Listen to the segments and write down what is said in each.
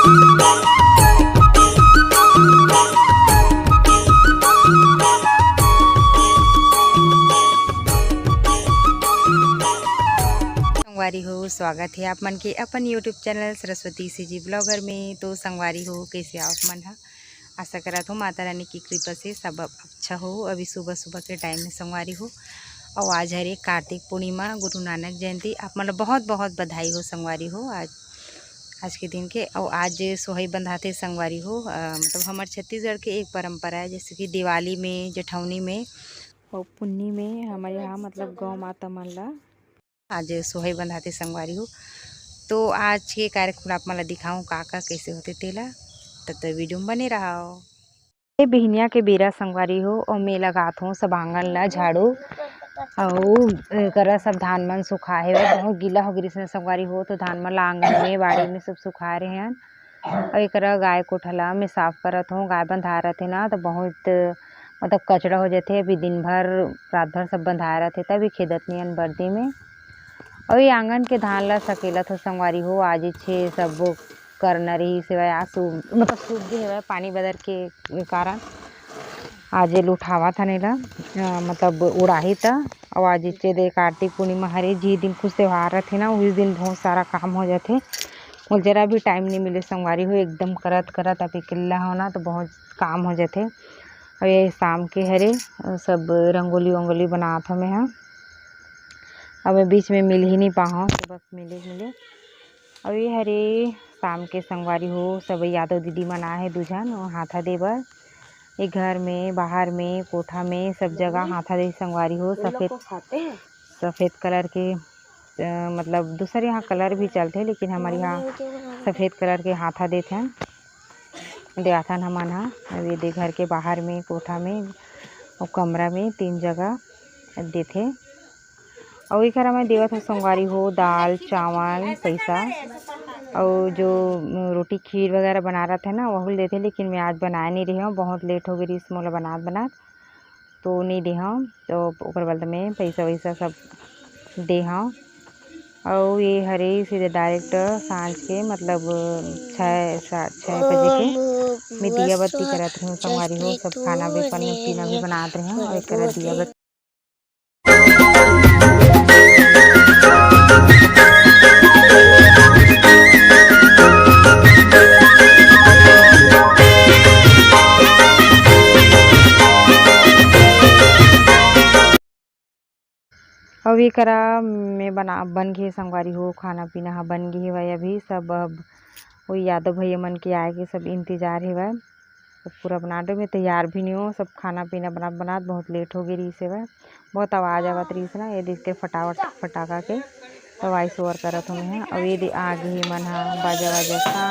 संगवारी हो, स्वागत है आप मन के अपन यूट्यूब चैनल सरस्वती सी जी ब्लॉगर में। तो संगवारी हो, कैसे आप मन हा? आशा करत हो माता रानी की कृपा से सब अच्छा हो। अभी सुबह सुबह के टाइम में संगवारी हो, और आज हरे कार्तिक पूर्णिमा, गुरु नानक जयंती। आप मन बहुत बहुत बधाई हो संगवारी हो आज के दिन के। और आज सोहई बंधाते संगवारी हो। मतलब हमारे छत्तीसगढ़ के एक परंपरा है, जैसे कि दिवाली में, जेठौनी में और पुन्नी में हमारे यहाँ मतलब गौ माता मन ला आज सोहई बंधाते संगवारी हो। तो आज के कार्यक्रम आप मला दिखाऊं का कैसे होते तेला, तब तक वीडियो में बने रहो। ये बिहनिया के बेरा संगवारी हो, और मैं लगात हूँ सब आंगन ला झाड़ू, और करा सब धान मन सुखा है। बहुत गीला हो गिरी संगवारी हो, तो धान मन ला आंगन में बाड़ी में सब सुखा रहे हैं। और एक गाय कोठला में साफ करत हूँ। गाय बंधा रहते ना तो बहुत मतलब कचरा हो जाते। अभी दिन भर रात भर सब बंधा रहते, तभी खेदत नहीं बर्दी में। और ये आंगन के धान ला सकेला तो संगवारी हो, आज छे सब करना रही सिवाय आज मतलब सूख गए है पानी बदर के कारण। आज लुठावा था नेला मतलब उड़ाही था। और आज इचे दे कार्तिक पूर्णिमा हरे जी दिन कुछ त्यौहार रहते ना, उस दिन बहुत सारा काम हो जाते। और जरा भी टाइम नहीं मिले संगवारी हो, एकदम करत करत अभी किल्ला होना तो बहुत काम हो जाते। और ये शाम के हरे सब रंगोली वंगोली बनात हमें यहाँ। अब मैं बीच में मिल ही नहीं पाऊँ, सुबह मिले। और ये हरे शाम के संगवारी हो, सब यादव दीदी मना है दूजन और हाथा देवर। ये घर में, बाहर में, कोठा में, सब जगह हाथा दे संगवारी हो। सफ़ेद कलर के मतलब दूसरे यहाँ कलर भी चलते, लेकिन हमारे यहाँ सफ़ेद कलर के हाथा देते हैं, देथन हमन हा। ये दे घर के बाहर में, कोठा में और कमरा में, 3 जगह देते। और एक मैं देवत हो संगवारी हो दाल चावल पैसा, और जो रोटी खीर वगैरह बना रहा था ना वही देते। लेकिन मैं आज बनाए नहीं रही हूँ, बहुत लेट हो गई इस मोला बनात तो नहीं दे हूँ। तो ऊपर बल में पैसा वैसा सब दे हूँ। और ये हरे सीधे डायरेक्ट सांझ के मतलब 6 बजे के मैं दिया बत्ती करत रही हूँ संगवारी हो। सब खाना भी पीना भी बनाते रहे हूँ, और एक दिया बत्ती। अब ये करा मैं बन गई संगवारी हो, खाना पीना हा बन गई है। अभी सब अब वही यादव भैया मन के आए के सब इंतजार है। वह सब पूरा बनाने में तैयार भी नहीं हो, सब खाना पीना बनात बहुत लेट हो गई रही से। वह बहुत आवाज़ आवत रही से ना, ये देख के फटाका के तो वाई शोर करत हूँ मैं। अब ये आ गई मन हा बाजा वाजा का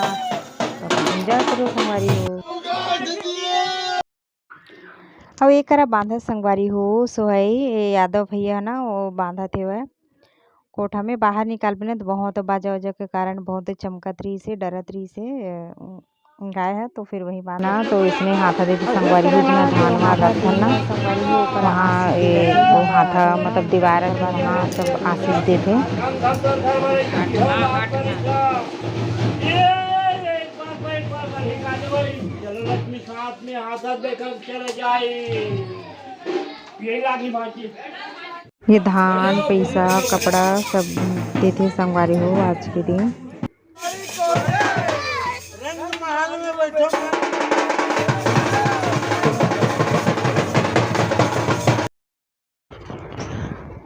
इंजॉय करो संगवारी हो। अब एक करा बांधा संगवारी हो सोहई यादव भैया ना वो बांधा थे। वह कोठा में बाहर निकाल बिना तो बहुत बाजा वजा के कारण बहुत चमकत रही से, डरत रही से गाय है। तो फिर वही बांधा तो इसने हाथा दे संगवारी हो जिना धान वान रखन ना वहाँ वो हाथा मतलब दीवार वहाँ सब आशीष देते। लक्ष्मी साथ में हाथा देकर चले जाए, यही लागी बाकी। ये धान पैसा कपड़ा सब देते संगवारी हो आज के दिन।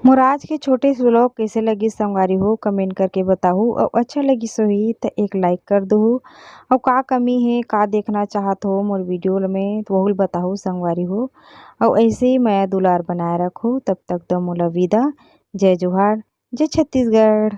मोर आज के छोटे से व्लॉग कैसे लगी संगवारी हो कमेंट करके बताओ। और अच्छा लगी सोही तो एक लाइक कर दो। और का कमी है का देखना चाहत हो मोर वीडियो में तो वही बताओ संगवारी हो। और ऐसे ही मैं दुलार बनाए रखो। तब तक तो मोला विदा। जय जोहार, जय छत्तीसगढ़।